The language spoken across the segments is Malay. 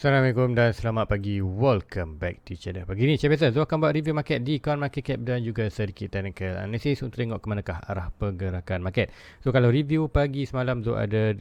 Assalamualaikum dan selamat pagi. Welcome back to channel. Pagi ni macam biasa Zul akan buat review market di Coin Market Cap dan juga sedikit technical analysis untuk tengok ke manakah arah pergerakan market. So kalau review pagi semalam Zul ada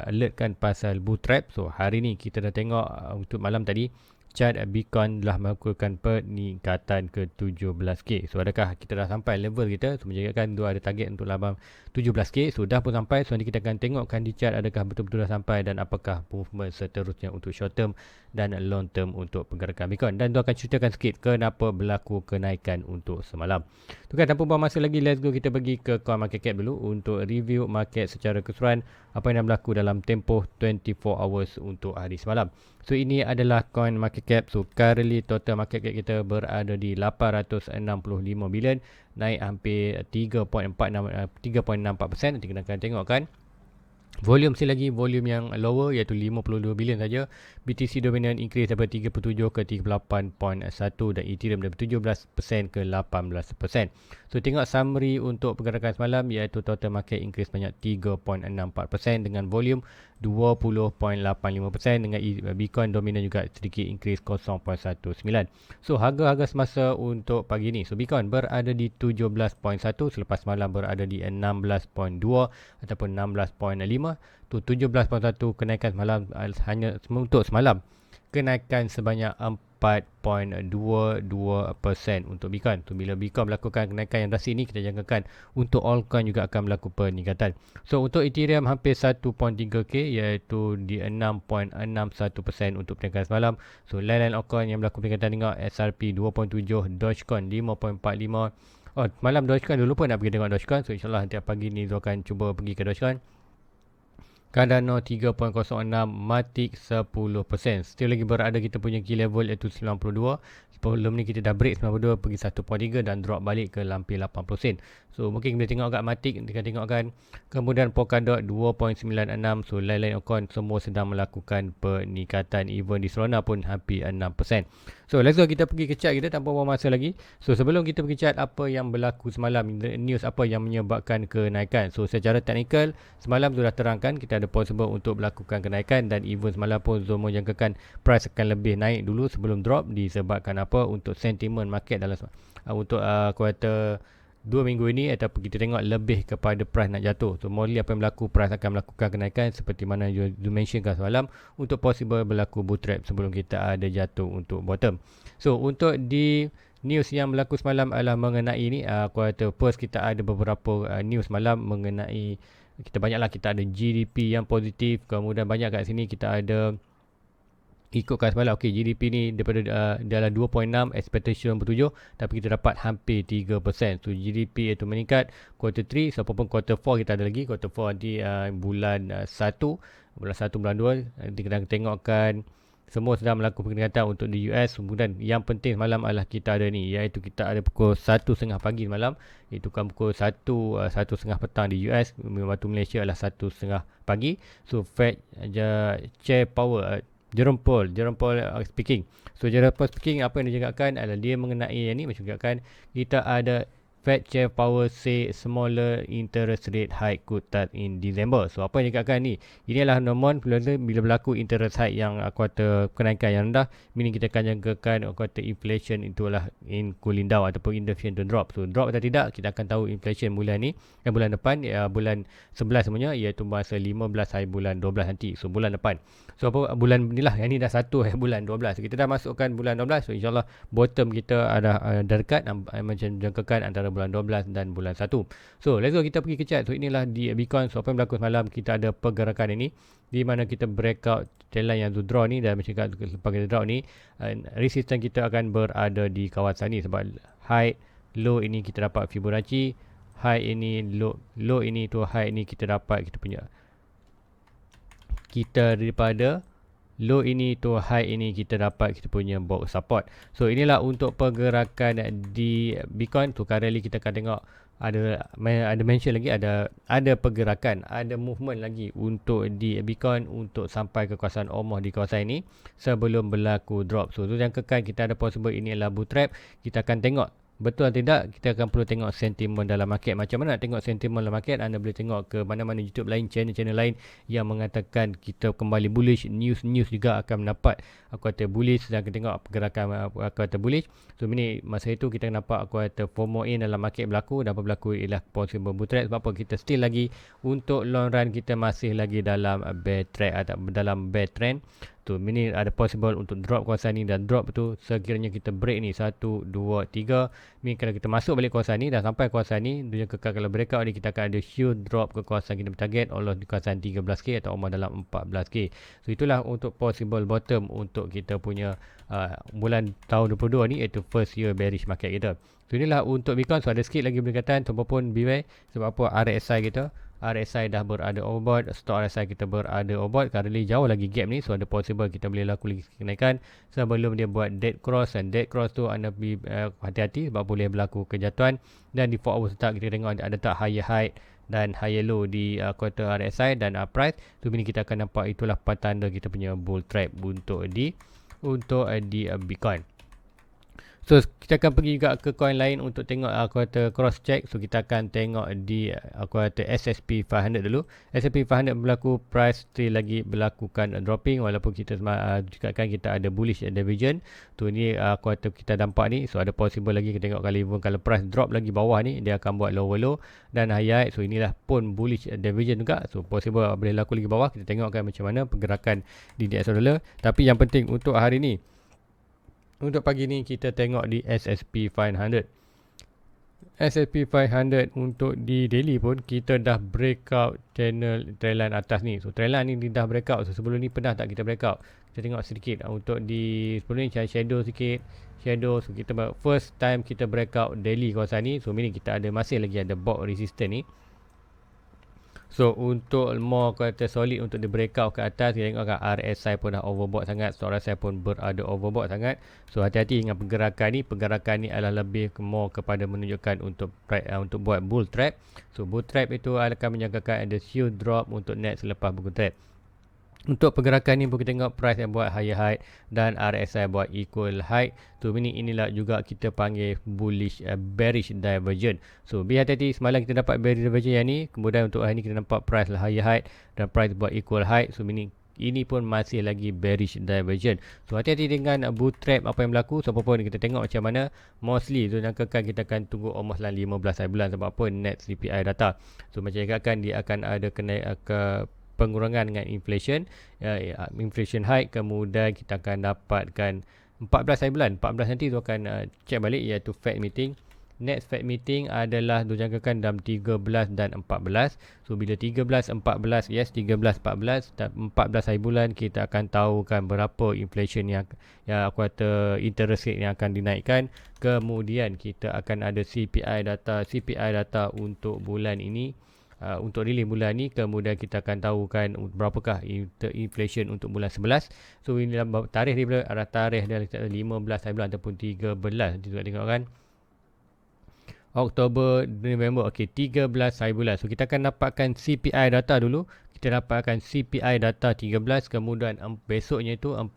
alertkan pasal bull trap. So hari ni kita dah tengok untuk malam tadi chart Bitcoin telah melakukan peningkatan ke 17k. So adakah kita dah sampai level kita? So menjadikan tu ada target untuk labang 17k. So dah pun sampai. So nanti kita akan tengokkan di chart adakah betul-betul dah sampai dan apakah movement seterusnya untuk short term dan long term untuk pergerakan Bitcoin. Dan tu akan ceritakan sikit kenapa berlaku kenaikan untuk semalam. Tu kan tanpa buang masa lagi, let's go kita pergi ke Coin Market Cap dulu untuk review market secara keseluruhan apa yang dah berlaku dalam tempoh 24 hours untuk hari semalam. So ini adalah Coin Market Cap. So currently total market cap kita berada di 865 bilion, naik hampir 3.64%. Nanti kita akan tengokkan volume sekali lagi, volume yang lower iaitu 52 bilion saja. BTC dominant increase daripada 37 ke 38.1 dan Ethereum daripada 17% ke 18%. So tengok summary untuk pergerakan semalam iaitu total market increase banyak 3.64% dengan volume 20.85%, dengan Bitcoin dominant juga sedikit increase 0.19. So harga-harga semasa untuk pagi ni, so Bitcoin berada di 17.1 selepas malam berada di 16.2 ataupun 16.5. Tu 17.1 kenaikan semalam hanya untuk semalam. Kenaikan sebanyak 4.22% untuk Bitcoin. Tu bila Bitcoin melakukan kenaikan yang drastik ni, kita jangkakan untuk altcoin juga akan melakukan peningkatan. So untuk Ethereum hampir 1.3k iaitu di 6.61% untuk peningkatan semalam. So lain-lain altcoin yang berlaku peningkatan, tengok XRP 2.7, Dogecoin 5.45. Oh, malam Dogecoin dulu pun nak pergi tengok Dogecoin. So insyaAllah nanti pagi ni Zul akan cuba pergi ke Dogecoin. Cardano 3.06, Matic 10%. Still lagi berada kita punya key level iaitu 92. Sebelum ni kita dah break 92 pergi 1.3 dan drop balik ke hampir 80%. So mungkin kita tengok kat Matic, kita tengokkan. Kemudian Polkadot 2.96. So lain-lain account semua sedang melakukan peningkatan. Even di Solana pun hampir 6%. So let's go kita pergi ke chart kita tanpa buang masa lagi. So sebelum kita pergi chart apa yang berlaku semalam, news apa yang menyebabkan kenaikan. So secara teknikal semalam sudah terangkan kita ada possible untuk melakukan kenaikan dan even semalam pun Zul menjangkakan price akan lebih naik dulu sebelum drop disebabkan apa, untuk sentiment market dalam untuk kuartal 2 minggu ini ataupun kita tengok lebih kepada price nak jatuh. So mostly apa yang berlaku, price akan melakukan kenaikan seperti mana you mentionkan semalam untuk possible berlaku bull trap sebelum kita ada jatuh untuk bottom. So untuk di news yang berlaku semalam adalah mengenai ni kuartal first, kita ada beberapa news malam mengenai kita ada GDP yang positif, kemudian banyak kat sini kita ada ikutkan semalam. Okey, GDP ni daripada dalam 2.6 expectation 7, tapi kita dapat hampir 3%. So GDP itu meningkat quarter 3. So apapun quarter 4 kita ada lagi. Quarter 4 nanti bulan 1, bulan 2 nanti kita tengokkan semua sedang melakukan peningkatan untuk di US. Kemudian yang penting semalam adalah kita ada ni, iaitu kita ada pukul 1.30 pagi malam, itu kan pukul 1.30 petang di US. Waktu Malaysia adalah 1.30 pagi. So Fed Chair Power Jerome Powell speaking. So Jerome Powell speaking, apa yang dia cakapkan adalah dia mengenai yang ni, macam cakapkan kita ada Fed Chair Powell say smaller interest rate hike could start in December. So apa yang dia cakapkan ni, ini adalah normal bila berlaku interest hike yang kuartal kenaikan yang rendah, meaning kita akan jangkakan kuartal inflation itulah in cooling down ataupun inflation to drop. So drop atau tidak, kita akan tahu inflation bulan ni dan bulan depan, bulan 11 semuanya, iaitu masa 15 hari bulan 12 nanti. So bulan depan. So apa bulan ni lah, yang ni dah 1 bulan 12. Kita dah masukkan bulan 12. So insyaAllah bottom kita ada dekat macam jangkakan antara bulan 12 dan bulan 1. So let's go kita pergi ke chart. So inilah di Bitcoin. So apa yang berlaku semalam, kita ada pergerakan ini di mana kita breakout trendline yang tu draw ni, dan macam lepas kita draw ni resistance kita akan berada di kawasan ni sebab high low ini kita dapat Fibonacci, high ini low ini tu high ini kita dapat kita daripada low ini to high ini kita dapat kita punya box support. So inilah untuk pergerakan di Bitcoin. Tu currently kita akan tengok ada mention lagi, ada pergerakan, ada movement lagi untuk di Bitcoin untuk sampai ke kawasan almost di kawasan ini sebelum berlaku drop. So tu yang kekal kita ada possible ini adalah bull trap. Kita akan tengok Betul atau tidak, kita akan perlu tengok sentimen dalam market. Macam mana nak tengok sentimen dalam market? Anda boleh tengok ke mana-mana YouTube lain, channel-channel lain yang mengatakan kita kembali bullish. News juga akan mendapat aku kata bullish, dan akan tengok pergerakan aku kata bullish. So ini masa itu kita nampak aku kata FOMO in dalam market berlaku, dan apa berlaku ialah possible bull trade. Sebab apa? Kita still lagi untuk long run, kita masih lagi dalam bear trend atau dalam bear trend. Tu ini ada possible untuk drop kawasan ni, dan drop tu sekiranya kita break ni 1 2 3 ni, kalau kita masuk balik kawasan ni dan sampai kawasan ni, dia kekal kalau breakout ni, kita akan ada huge drop ke kawasan kita bertarget Allah di kawasan 13k atau almost dalam 14k. So itulah untuk possible bottom untuk kita punya bulan tahun 22 ni, iaitu first year bearish market kita. So inilah untuk Bitcoin. So ada sikit lagi pendekatan, ataupun beware. Sebab apa? RSI dah berada overbought, stop RSI kita berada overbought, currently jauh lagi gap ni. So ada possible kita boleh laku lagi kenaikan sebelum dia buat dead cross, dan dead cross tu anda hati-hati sebab boleh berlaku kejatuhan. Dan di 4 hours start kita tengok ada tak higher high dan higher low di quarter RSI dan price. So ini kita akan nampak itulah petanda kita punya bull trap untuk di Bitcoin. So kita akan pergi juga ke coin lain untuk tengok aku kata cross check. So kita akan tengok di aku kata S&P 500 dulu. S&P 500 berlaku price still lagi berlakukan dropping, walaupun kita juga kan kita ada bullish divergence. Tu ni aku kata kita nampak ni. So ada possible lagi kita tengok kalau price drop lagi bawah ni, dia akan buat lower low dan high high. So inilah pun bullish divergence juga. So possible boleh laku lagi bawah. Kita tengokkan macam mana pergerakan di DXY dollar. Tapi yang penting untuk hari ni, untuk pagi ni kita tengok di S&P 500. S&P 500 untuk di daily pun kita dah breakout trendline atas ni. So trendline ni dah breakout. So sebelum ni pernah tak kita breakout? Kita tengok sedikit untuk di sebelum ni cari shadow sikit. So kita first time kita breakout daily kawasan ni. So ini kita ada masih lagi ada bulk resistance ni. So untuk more kata solid untuk di breakout ke atas, kita tengok kan RSI pun dah overbought sangat, stop RSI pun berada overbought sangat. So hati-hati dengan pergerakan ni. Pergerakan ni adalah lebih more kepada menunjukkan untuk buat bull trap. So bull trap itu akan menjangkakan ada huge drop untuk net selepas bull trap. Untuk pergerakan ni pun kita tengok price yang buat higher high dan RSI buat equal high. So inilah juga kita panggil bullish bearish divergence. So hati-hati, semalam kita dapat bearish divergence yang ni, kemudian untuk hari ni kita nampak price lah higher high dan price buat equal high. So ini pun masih lagi bearish divergence. So hati-hati dengan bull trap apa yang berlaku. So apa pun kita tengok macam mana. Mostly so jangkakan kita akan tunggu almost lah 15 hari bulan. Sebab apa? Net CPI data. So macam jangkakan dia akan ada pengurangan dengan inflation, inflation hike, kemudian kita akan dapatkan 14 hari bulan. 14 nanti tu akan check balik, iaitu Fed meeting. Next Fed meeting adalah dijangkakan dalam 13 dan 14. So bila 13, 14, yes 13, 14 dan 14 hari bulan, kita akan tahu kan berapa inflation yang aku kata interest rate yang akan dinaikkan. Kemudian kita akan ada CPI data untuk bulan ini. Untuk rilis bulan ni, kemudian kita akan tahu kan berapakah inflation untuk bulan 11. So ini tarikh dia adalah tarikh dia 15 hari bulan ataupun 13. Nanti juga tengok kan Oktober, November, okey 13 hari bulan. So kita akan dapatkan CPI data dulu. Kita dapatkan CPI data 13, kemudian besoknya itu 14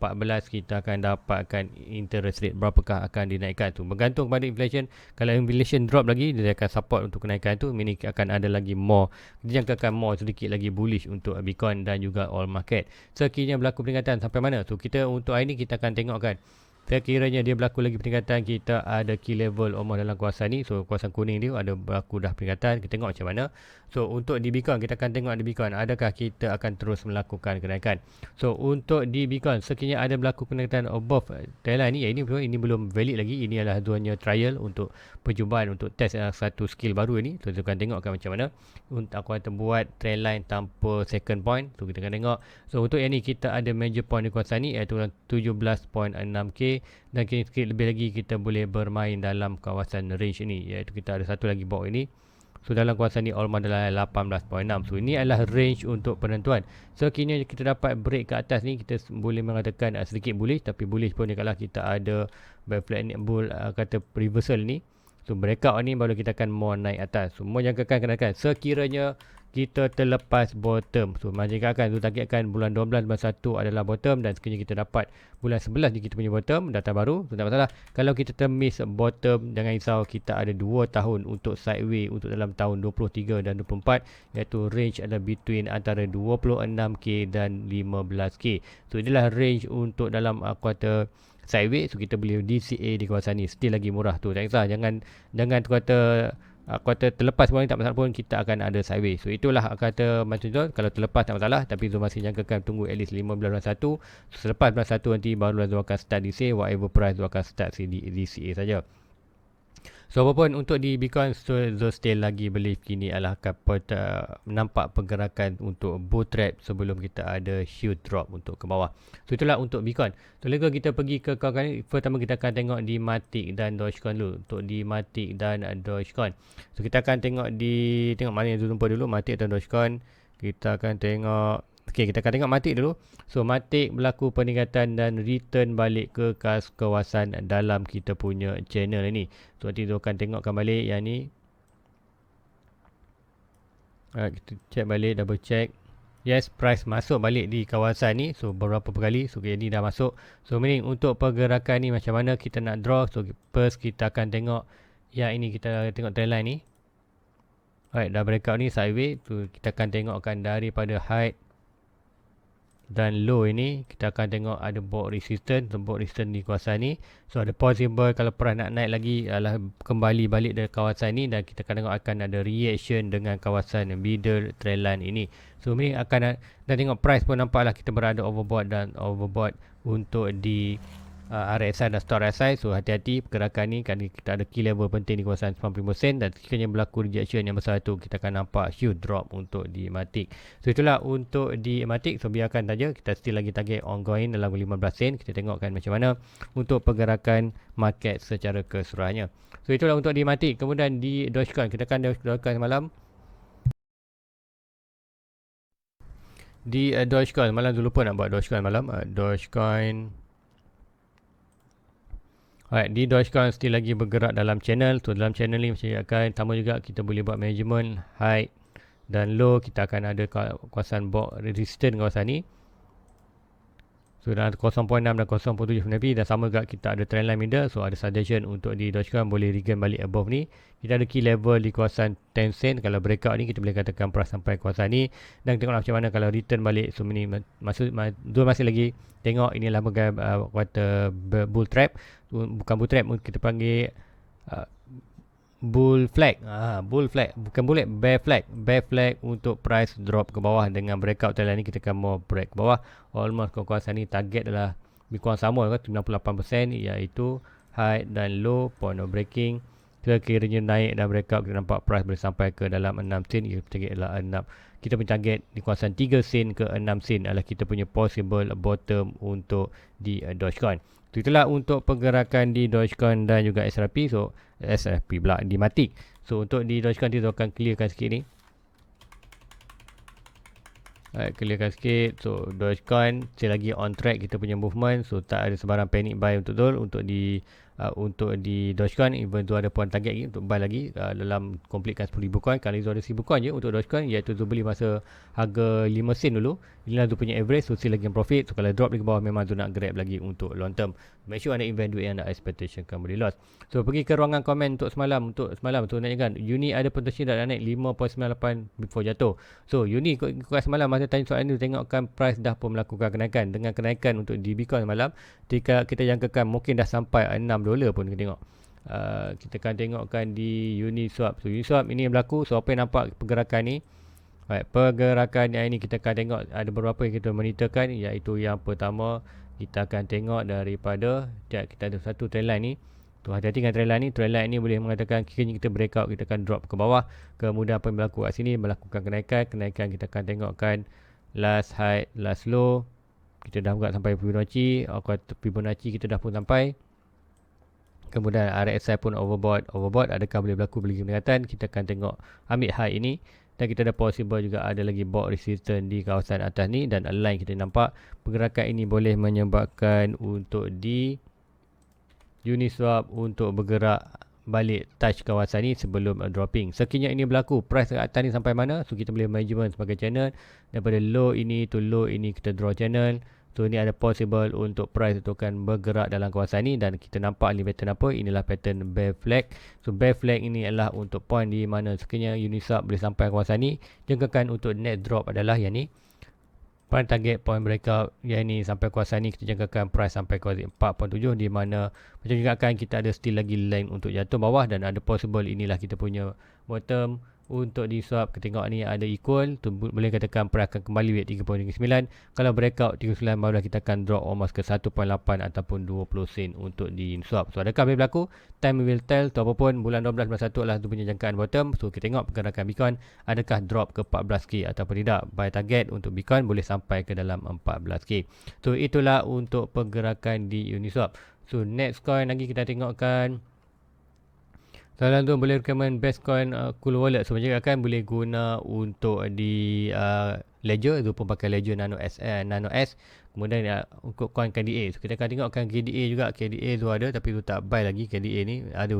kita akan dapatkan interest rate berapakah akan dinaikkan tu. Bergantung pada inflation. Kalau inflation drop lagi, dia akan support untuk kenaikan tu. Ini akan ada lagi more, dijangkakan more sedikit lagi bullish untuk Bitcoin dan juga all market. Sekiranya berlaku peningkatan sampai mana? So kita untuk hari ni kita akan tengokkan. Sekiranya dia berlaku lagi peningkatan, kita ada key level almost dalam kawasan ni. So kawasan kuning dia ada berlaku dah peningkatan. Kita tengok macam mana. So untuk di Bitcoin, kita akan tengok di Bitcoin adakah kita akan terus melakukan kenaikan. So untuk di Bitcoin, sekiranya ada berlaku kenaikan above trendline ni, ini belum valid lagi. Ini adalah duanya trial untuk percubaan untuk test satu skill baru ini. So kita akan tengokkan macam mana untuk aku akan buat trendline tanpa second point. So kita akan tengok. So untuk yang ni kita ada major point di kawasan ni, iaitu 17.6k. Dan sikit lebih lagi kita boleh bermain dalam kawasan range ini, iaitu kita ada satu lagi box ini. So dalam kawasan ni almost adalah 18.6. So ini adalah range untuk penentuan. So kini kita dapat break ke atas ni, kita boleh mengatakan sedikit bullish. Tapi bullish pun kalau kita ada flat bull kata reversal ni. So breakout ni baru kita akan more naik atas. So more jangkakan kenaikan. Sekiranya kita terlepas bottom. So jika tu targetkan bulan 12 bulan 1 adalah bottom, dan sekiranya kita dapat bulan 11 ni kita punya bottom, data baru, so tak masalah. Kalau kita termiss bottom, jangan risau, kita ada 2 tahun untuk sideway untuk dalam tahun 23 dan 24, iaitu range adalah between antara 26k dan 15k. So inilah range untuk dalam kuartal sideway. So kita beli DCA di kawasan ni still lagi murah tu. Tak kisah, jangan kuartal terlepas pun tak masalah pun, kita akan ada sideway. So itulah kata macam tu, kalau terlepas tak masalah, tapi Zul masih jangkakan tunggu at least 15 bulan 1. So, selepas bulan 1 nanti barulah Zul akan start DCA, whatever price Zul akan start di DCA saja. So apapun untuk di Bitcoin, so Zul still lagi believe kini adalah nampak pergerakan untuk bull trap sebelum kita ada huge drop untuk ke bawah. So itulah untuk Bitcoin. So lalu kita pergi ke kawan ni, pertama kita akan tengok di Matic dan Dogecoin dulu. Untuk di Matic dan Dogecoin, so kita akan tengok mana yang Zul jumpa dulu, Matic dan Dogecoin. Kita akan tengok, kita akan tengok Matic dulu. So Matic berlaku peningkatan dan return balik ke kawasan dalam kita punya channel ini. So nanti tu akan tengokkan balik yang ni. Kita check balik, double check. Yes, price masuk balik di kawasan ni. So beberapa kali, so ni dah masuk. So meaning untuk pergerakan ni macam mana kita nak draw. So first kita akan tengok yang ini, kita tengok trendline ni. Alright, dah breakout ni sideways. So kita akan tengokkan daripada height dan low ini, kita akan tengok ada bulk resistance di kawasan ni. So ada possible kalau price nak naik lagi adalah kembali balik dari kawasan ni, dan kita akan tengok akan ada reaction dengan kawasan middle trendline ini. So ini akan dan tengok price pun nampaklah kita berada overbought untuk di RSI dan stop RSI. So hati-hati pergerakan ni, kerana kita ada key level penting di kawasan 90 sen, dan sekiranya berlaku rejection yang besar tu, kita akan nampak huge drop untuk di Matic. So itulah untuk di Matic. So biarkan saja, kita still lagi target ongoing dalam 15 sen. Kita tengokkan macam mana untuk pergerakan market secara keseluruhannya. So itulah untuk di Matic. Kemudian di Dogecoin, kita akan Dogecoin semalam. Di Dogecoin malam tu lupa nak buat Dogecoin malam. Dogecoin, alright, di Dogecoin still lagi bergerak dalam channel. So dalam channel ni macam akan sama juga, kita boleh buat management high dan low. Kita akan ada kawasan bulk resistance kawasan ni. So dalam 0.6 dan 0.7 FNP, dan sama juga kita ada trendline middle. So ada suggestion untuk di Dogecoin boleh regain balik above ni. Kita ada key level di kawasan 10 sen. Kalau breakout ni, kita boleh katakan price sampai kawasan ni, dan tengoklah macam mana kalau return balik. So ini masih lagi tengok, inilah quarter bull trap. Bukan bull trap, kita panggil bull flag. Bull flag, bukan bullet, bear flag untuk price drop ke bawah. Dengan breakout trend ni, kita akan mau break ke bawah. Almost ke kawasan ni, target adalah lebih kurang sama, 98%, iaitu high dan low, point of breaking. Sekiranya naik dan breakout, kita nampak price boleh sampai ke dalam 6 sen. Kita punya target di kawasan 3 sen ke 6 sen adalah kita punya possible bottom untuk di Dogecoin. So itulah untuk pergerakan di Dogecoin dan juga SRP. So SRP pula di Matic. So untuk di Dogecoin, kita akan clearkan sikit ni. Clearkan sikit. So Dogecoin still lagi on track kita punya movement. So tak ada sebarang panic buy untuk untuk di Dogecoin. Even tu ada point target lagi untuk buy lagi dalam completekan 10,000 coin. Kali tu ada 1,000 coin je untuk Dogecoin, iaitu tu beli masa harga 5 sen dulu. Inilah tu punya average. So still lagi profit. So kalau drop di bawah, memang tu nak grab lagi untuk long term. Make sure anda invest duit yang anda expectation kan boleh loss. So pergi ke ruangan komen untuk semalam. Untuk semalam tu nak kan Uni ada potensi dah naik 5.98 before jatuh. So Uni ikut semalam masa tanya soalan ni, tengokkan price dah pun melakukan kenaikan. Dengan kenaikan untuk di Bitcoin semalam, ketika kita jangkakan mungkin dah sampai $6 pun kita tengok. Kita akan tengokkan di Uniswap. So Uniswap ini berlaku. So apa yang nampak pergerakan ni? Right, pergerakan yang ini kita akan tengok ada beberapa yang kita monitorkan, iaitu yang pertama kita akan tengok daripada kita ada satu trendline ni. Tu hati-hati dengan trendline ni. Trendline ni boleh mengatakan kiranya kita breakout, kita akan drop ke bawah. Kemudian apa yang berlaku kat sini, melakukan kenaikan kita akan tengokkan last high, last low. Kita dah buat sampai Fibonacci kita dah pun sampai. Kemudian RSI pun overbought. Adakah boleh berlaku beli peningkatan? Kita akan tengok ambil high ini, dan kita ada possible juga ada lagi bulk resistance di kawasan atas ni, dan align kita nampak pergerakan ini boleh menyebabkan untuk di Uniswap untuk bergerak balik touch kawasan ni sebelum dropping. Sekiranya ini berlaku, price kat atas ni sampai mana? So kita boleh measurement sebagai channel. Daripada low ini to low ini kita draw channel. So ini ada possible untuk price itu akan bergerak dalam kawasan ni, dan kita nampak ni pattern apa? Inilah pattern bear flag. So bear flag ini adalah untuk point di mana sekiranya Uniswap boleh sampai kawasan ni, jangkakan untuk net drop adalah yang ni. Point target, point breakout yang ni sampai kawasan ni, kita jangkakan price sampai kawasan 4.7, di mana macam jangkakan kita ada still lagi line untuk jatuh bawah, dan ada possible inilah kita punya bottom untuk di swap. Kita tengok ni ada equal tu, boleh katakan price akan kembali weight 3.39. Kalau breakout 39 barulah kita akan drop almost ke 1.8 ataupun 20 sen untuk di swap. So adakah boleh berlaku? Time will tell. Tu apapun, bulan 12 bulan 1 adalah tu punya jangkaan bottom. So kita tengok pergerakan Bitcoin, adakah drop ke 14k ataupun tidak. Buy target untuk Bitcoin boleh sampai ke dalam 14k. So itulah untuk pergerakan di Uniswap. So next coin lagi kita tengokkan. Salah tu boleh recommend best coin Cool Wallet. So macam kan boleh guna untuk di Ledger, tu pun pakai Ledger Nano S. Kemudian untuk coin KDA. So kita akan tengokkan KDA juga. KDA tu ada tapi tu tak buy lagi. KDA ni ada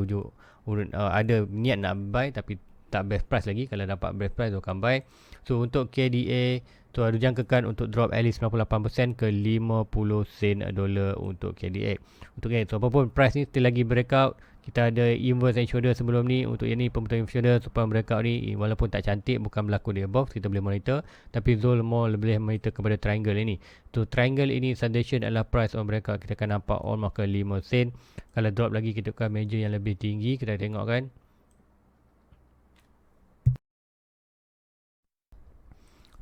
ada niat nak buy tapi tak best price lagi. Kalau dapat best price tu akan buy. So untuk KDA tu ada jangkakan untuk drop at least 98% ke 50 sen dolar untuk KDA. Untuk so apapun price ni still lagi breakout. Kita ada inverse and shoulder sebelum ni. Untuk yang ni pembentukan shoulder supaya breakout ni walaupun tak cantik, bukan berlaku di above, kita boleh monitor. Tapi Zul more boleh monitor kepada triangle ini. Tu triangle ini suggestion adalah price on breakout. Kita akan nampak almost ke 5 sen. Kalau drop lagi kita akan measure yang lebih tinggi. Kita tengok kan.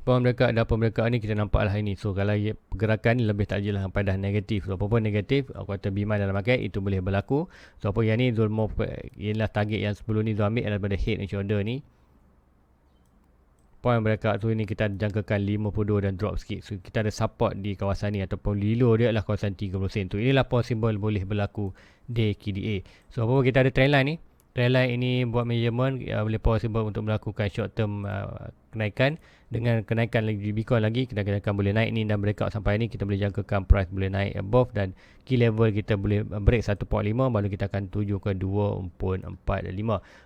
Pound breakout dan pound breakout ni kita nampak lah ini. So kalau pergerakan ni lebih tak jelas sampai dah negatif. So apa pun negatif, aku kata B-man dalam market itu boleh berlaku. So apa yang ni Zul mau ialah target yang sebelum ni Zul ambil adalah pada head and shoulder ni. Point breakout tu ni kita jangkakan 52 dan drop sikit. So kita ada support di kawasan ni ataupun lilo dia adalah kawasan 30 sen. Tu inilah possible boleh berlaku di KDA. So apa pun kita ada trendline ni. Trendline ini buat measurement boleh possible untuk melakukan short term kenaikan. Dengan kenaikan lagi di Bitcoin lagi, kita akan boleh naik ni dan breakout sampai ni, kita boleh jangkakan price boleh naik above dan key level kita boleh break 1.5 baru kita akan tuju ke 2.45.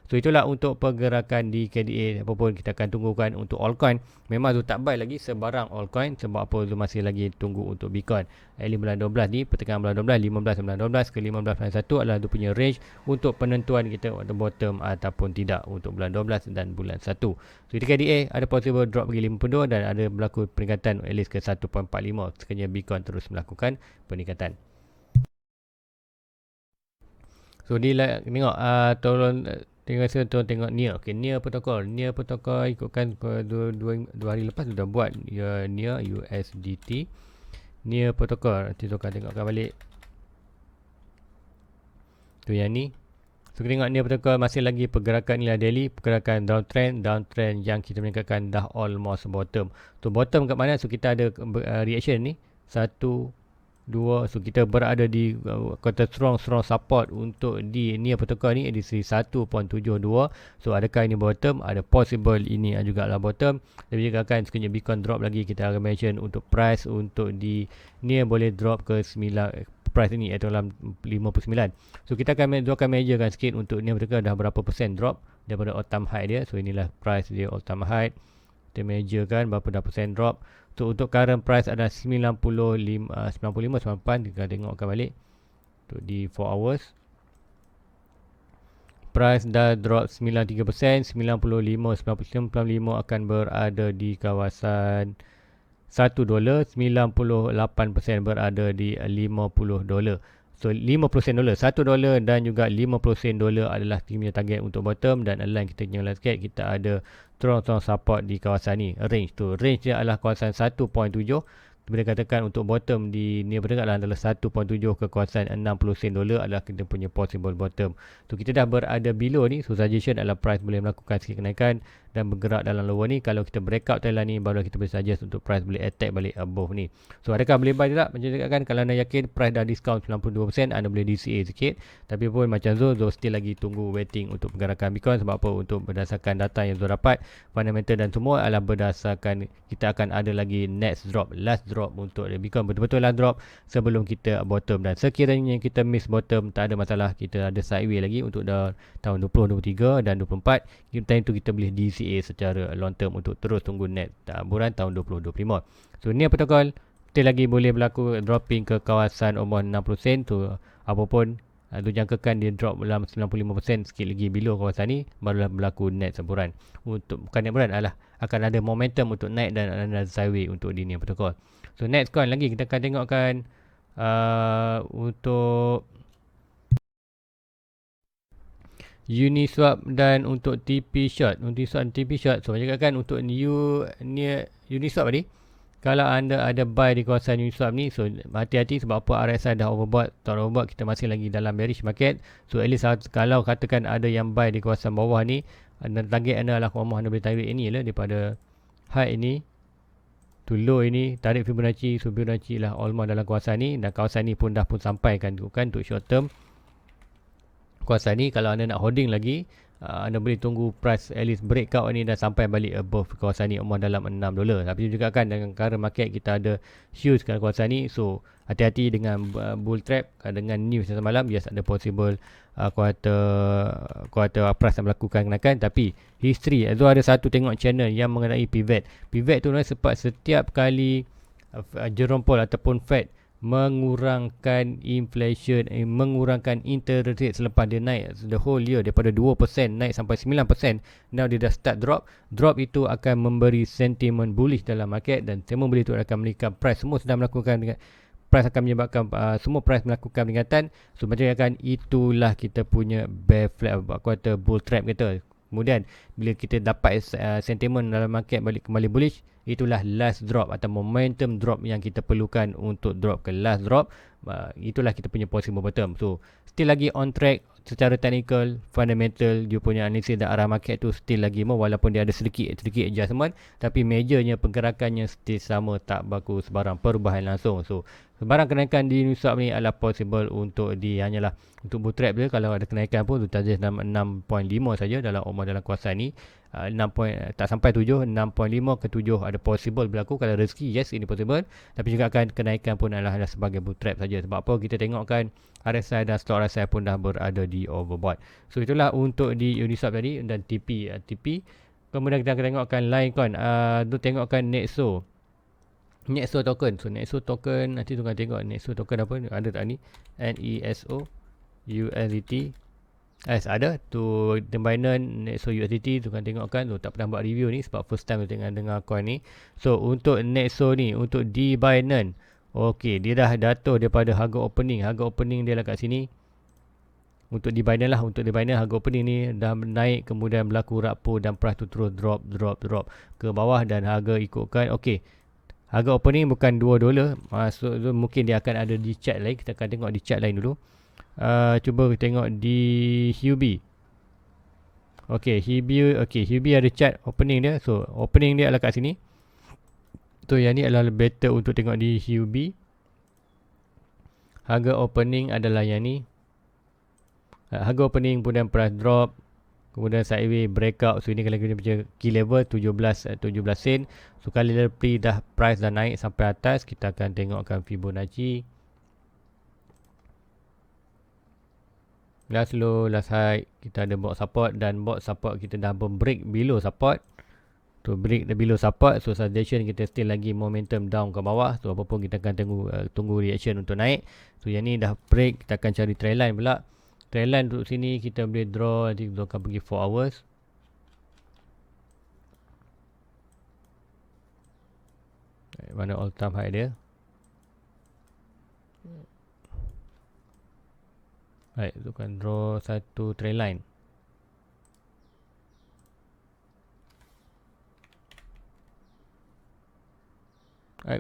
So itulah untuk pergerakan di KDA. Apapun kita akan tunggukan untuk altcoin. Memang tu tak buy lagi sebarang altcoin sebab apa tu masih lagi tunggu untuk Bitcoin. Early bulan 12 ni, pertengahan bulan 12, 15 bulan 12 ke 15 bulan 1 adalah tu punya range untuk penentuan kita untuk bottom ataupun tidak untuk bulan 12 dan bulan 1. So di KDA ada possible drop pergi 52 dan ada berlaku peningkatan at least ke 1.45 sekiranya Bitcoin terus melakukan peningkatan. So ni lah tengok tolong tengok NIR. Okey, NIR protokol ikutkan dua hari lepas sudah buat NIR USDT. NIR protokol nanti tu akan tengokkan balik. Tu yang ni. So kita tengok ni protokol masih lagi pergerakan nilai daily, pergerakan downtrend yang kita meningkatkan dah almost bottom. So bottom kat mana? So kita ada reaction ni 1, 2. So kita berada di kata strong support untuk di ni protokol ni di 1.72. So adakah ini bottom? Ada possible ini juga lah bottom. Tapi jika akan sekejap Bitcoin drop lagi, kita akan mention untuk price untuk di ni boleh drop ke 9 price ini iaitu dalam 59. So kita akan measure sikit untuk ni mereka dah berapa persen drop daripada all time high dia. So inilah price dia all time high. Kita measure kan berapa dah persen drop. So untuk current price ada 95 98. Kita tengokkan balik. Untuk di 4 hours. Price dah drop 93%, 95 akan berada di kawasan $1, 98% berada di $50. So 50 sen dolar, $1 dan juga 50 sen dolar adalah punya target untuk bottom, dan align kita nyala sikit, kita ada strong support di kawasan ni. Range dia adalah kawasan 1.7. Boleh katakan untuk bottom di ni berdekat adalah 1.7 ke kawasan 60 sen dolar adalah kita punya possible bottom. So kita dah berada below ni, so suggestion adalah price boleh melakukan sikit kenaikan dan bergerak dalam lower ni. Kalau kita breakout trendline ni, baru kita boleh suggest untuk price boleh attack balik above ni. So adakah boleh buy tak? Macam cakap kan, kalau anda yakin price dah discount 92%, anda boleh DCA sikit. Tapi pun macam Zul still lagi tunggu waiting untuk pergerakan Bitcoin. Sebab apa? Untuk berdasarkan data yang Zul dapat, fundamental dan semua adalah berdasarkan kita akan ada lagi next drop, last drop untuk Bitcoin, betul-betul last drop sebelum kita bottom. Dan sekiranya kita miss bottom, tak ada masalah, kita ada sideway lagi untuk tahun 2023 dan 24. Time tu kita boleh DCA secara long term untuk terus tunggu net taburan tahun 2025. So ni protokol still lagi boleh berlaku dropping ke kawasan umur 60 sen tu, apapun tu jangkakan dia drop dalam 95% sikit lagi below kawasan ni, barulah berlaku net sebulan. Untuk bukan net bulan adalah akan ada momentum untuk naik dan ada sideway untuk linear protokol. So next coin lagi kita akan tengokkan untuk Uniswap dan untuk TP short. Uniswap dan TP short, so macam kan untuk Uniswap tadi, kalau anda ada buy di kawasan Uniswap ni, so hati-hati sebab apa, RSI dah overbought. Tak overbought, kita masih lagi dalam bearish market. So at least kalau katakan ada yang buy di kawasan bawah ni, dan target anda adalah anda boleh tarik ini lah daripada high ini to low ini, tarik Fibonacci. So Fibonacci lah almost dalam kawasan ni, dan kawasan ni pun dah sampaikan kan untuk short term kawasan ni. Kalau anda nak holding lagi, anda boleh tunggu price at least breakout ni dah sampai balik above kawasan ni umur dalam $6. Tapi juga kan dengan current market kita ada huge kat kawasan ni. So hati-hati dengan bull trap. Dengan news semalam, yes ada possible kuartal price yang melakukan kenaikan. Tapi history, so ada satu tengok channel yang mengenai pivot. Pivot tu setiap kali Jerome Powell ataupun Fed mengurangkan inflation, mengurangkan interest rate selepas dia naik the whole year daripada 2% naik sampai 9%, now dia dah start drop itu akan memberi sentimen bullish dalam market, dan semua boleh itu akan meningkatkan price. Semua sedang melakukan price akan menyebabkan semua price melakukan peningkatan. So macam kan, itulah kita punya bear flag quarter bull trap kita. Kemudian bila kita dapat sentimen dalam market balik kembali bullish, itulah last drop atau momentum drop yang kita perlukan untuk drop ke last drop. Itulah kita punya possible bottom. So still lagi on track secara technical, fundamental, dia punya analisis dan arah market tu still lagi mau, walaupun dia ada sedikit adjustment, tapi majornya pergerakannya still sama, tak berlaku sebarang perubahan langsung. So sebarang kenaikan di Uniswap ni adalah possible untuk hanyalah untuk bull trap dia. Kalau ada kenaikan pun tu target 6.5 saja dalam dalam kawasan ni. 6 tak sampai 7, 6.5 ke 7 ada possible berlaku kalau rezeki, yes ini possible. Tapi juga akan kenaikan pun adalah sebagai bull trap saja. Sebab apa, kita tengokkan RSI dan stop RSI pun dah berada di overbought. So itulah untuk di Uniswap tadi dan TP. Kemudian kita akan tengokkan lain coin. Tu tengokkan Nexo token. So Nexo token nanti tu akan tengok Nexo token apa ada tak ni, NESO USDT. Ada tu the Binance Nexo USDT tu kan tengokkan. Tu tak pernah buat review ni sebab first time tu dengar coin ni. So untuk Nexo ni, untuk di Binance, okey, dia dah jatuh daripada harga opening dia lah kat sini. Untuk di Binance lah, untuk di Binance harga opening ni dah naik, kemudian berlaku rapuh dan price tu terus drop ke bawah, dan harga ikutkan. Okey, harga opening bukan $2. Maksud tu mungkin dia akan ada di chart lain. Kita akan tengok di chart lain dulu. Cuba tengok di Huobi. Okey, Huobi ada chart opening dia. So opening dia adalah kat sini. So yang ni adalah better untuk tengok di Huobi. Harga opening adalah yang ni. Harga opening kemudian price drop, kemudian sideway breakout. So ini kalau kita baca key level 17 sen. So kalau price dah naik sampai atas, kita akan tengokkan Fibonacci. Last low, last high, kita ada box support, dan box support kita dah break below support. So break below support, so suggestion kita still lagi momentum down ke bawah. So apapun kita akan tunggu reaction untuk naik. So yang ni dah break, kita akan cari trendline pula. Trendline untuk sini kita boleh draw, nanti kita akan pergi 4 hours. Mana all time high dia? Baik, tu kan draw satu trendline.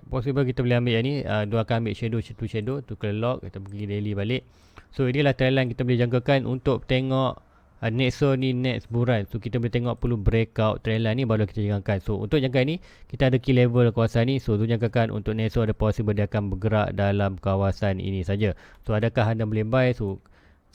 Possible kita boleh ambil yang ni. Dua akan ambil shadow to clear lock. Kita pergi daily balik. So inilah trendline kita boleh jangkakan untuk tengok Nexo ni next buran. So kita boleh tengok perlu breakout trendline ni baru kita jangkakan. So untuk jangka ni kita ada key level kawasan ni. So tu jangkakan untuk Nexo ada possible dia akan bergerak dalam kawasan ini saja. So adakah anda boleh buy? So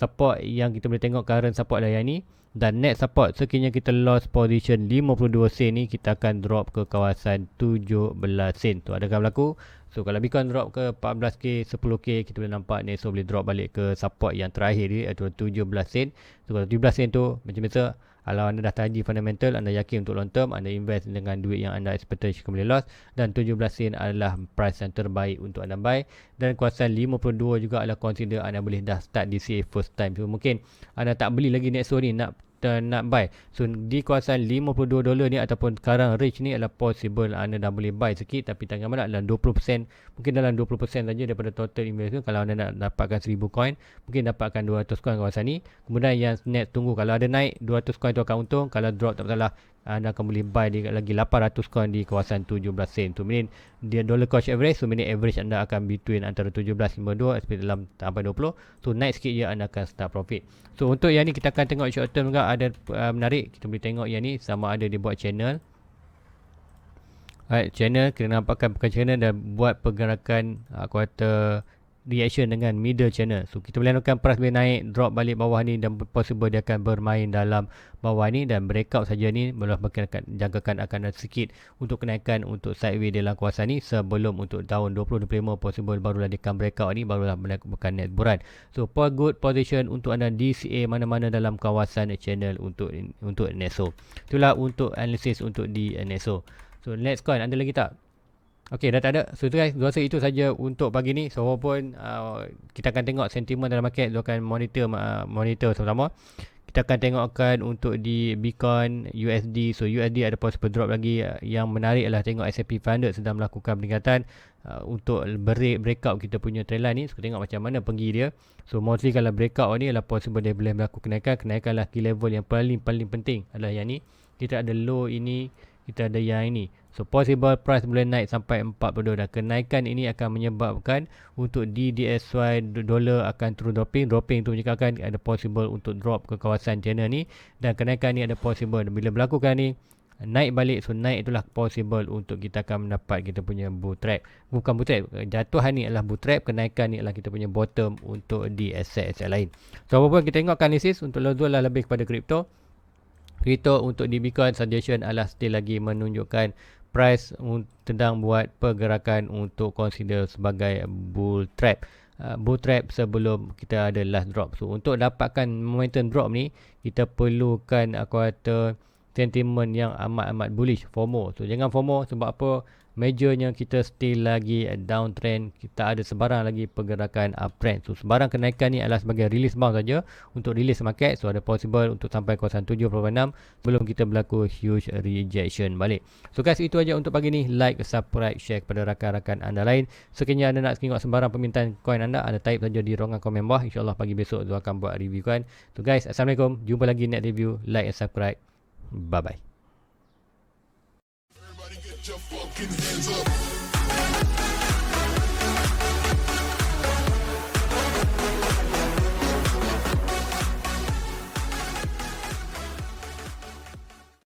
support yang kita boleh tengok current support lah yang ni, dan next support sekiranya kita lost position 52 sen ni, kita akan drop ke kawasan 17 sen. Tu adakah berlaku? So kalau Bitcoin drop ke 14k, 10k, kita boleh nampak Nexo boleh drop balik ke support yang terakhir ni, iaitu 17 sen. So kalau 17 sen tu macam biasa, kalau anda dah taji fundamental, anda yakin untuk long term, anda invest dengan duit yang anda expectation boleh loss, dan 17 sen adalah price yang terbaik untuk anda buy. Dan kawasan 52 juga adalah consider anda boleh dah start DCA first time. So mungkin anda tak beli lagi Nexo ni, nak buy. So di kawasan 52 dolar ni ataupun sekarang range ni adalah possible anda dah boleh buy sikit, tapi tangan mana dalam 20%, mungkin dalam 20% saja daripada total investment. Kalau anda nak dapatkan 1000 coin, mungkin dapatkan 200 coin kawasan ni. Kemudian yang next tunggu, kalau ada naik 200 coin tu akan untung, kalau drop tak masalah, anda akan boleh buy lagi 800 coin di kawasan 17 sen. So meaning dia dollar cost average, so meaning average anda akan between antara 17.52 sampai dalam sampai 20. So naik sikit je anda akan start profit. So untuk yang ni kita akan tengok short term juga ada menarik. Kita boleh tengok yang ni sama ada dia buat channel. Channel kena nampakkan bukan channel, dan buat pergerakan kuartal reaction dengan middle channel. So kita boleh nampak price boleh naik, drop balik bawah ni, dan possible dia akan bermain dalam bawah ni dan breakout saja ni. Boleh jangkakan akan ada sikit untuk kenaikan untuk sideways dalam kawasan ni sebelum untuk tahun 2025 possible barulah dia akan breakout ni, barulah melakukan next bulan. So for good position untuk anda DCA mana-mana dalam kawasan channel untuk Nexo. Itulah untuk analisis untuk di Nexo. So next coin ada lagi tak? Okey, dah tak ada. So guys, rasa itu saja untuk pagi ni. So walaupun kita akan tengok sentimen dalam market, kita akan monitor sama-sama. Kita akan tengokkan untuk di Bitcoin, USD. So USD ada possible drop lagi. Yang menarik adalah tengok S&P 500 sedang melakukan peningkatan untuk breakout kita punya trendline ni. So tengok macam mana pergi dia. So mostly kalau breakout ni adalah possible dia boleh melakukan kenaikan. Kenaikan lah key level yang paling penting adalah yang ni. Kita ada low ini, kita ada yang ini. So possible price boleh naik sampai 42, dan kenaikan ini akan menyebabkan untuk DXY dolar akan turun dropping tu menyebabkan ada possible untuk drop ke kawasan channel ni, dan kenaikan ni ada possible bila berlakukan ni naik balik. So naik itulah possible untuk kita akan mendapat kita punya bull trap. Bukan bull trap, jatuhan ni adalah bull trap, kenaikan ni adalah kita punya bottom untuk di aset-aset lain. So apapun kita tengok analisis untuk loan lah lebih kepada kripto. Kripto untuk di Bitcoin suggestion adalah still lagi menunjukkan price sedang buat pergerakan untuk consider sebagai bull trap. Bull trap sebelum kita ada last drop. So untuk dapatkan momentum drop ni, kita perlukan kuartal sentimen yang amat bullish, FOMO. So jangan FOMO, sebab apa? Majornya kita still lagi downtrend, kita ada sebarang lagi pergerakan uptrend. So sebarang kenaikan ni adalah sebagai release bounce saja untuk release market. So ada possible untuk sampai kawasan 7.6 sebelum kita berlaku huge rejection balik. So guys, itu aja untuk pagi ni. Like, subscribe, share kepada rakan-rakan anda lain. Sekiranya anda nak tengok sembarang permintaan coin anda type saja di ruangan komen bawah. InsyaAllah pagi besok saya akan buat review coin. So guys, Assalamualaikum. Jumpa lagi next review. Like and subscribe. Bye bye. Your fucking hands up.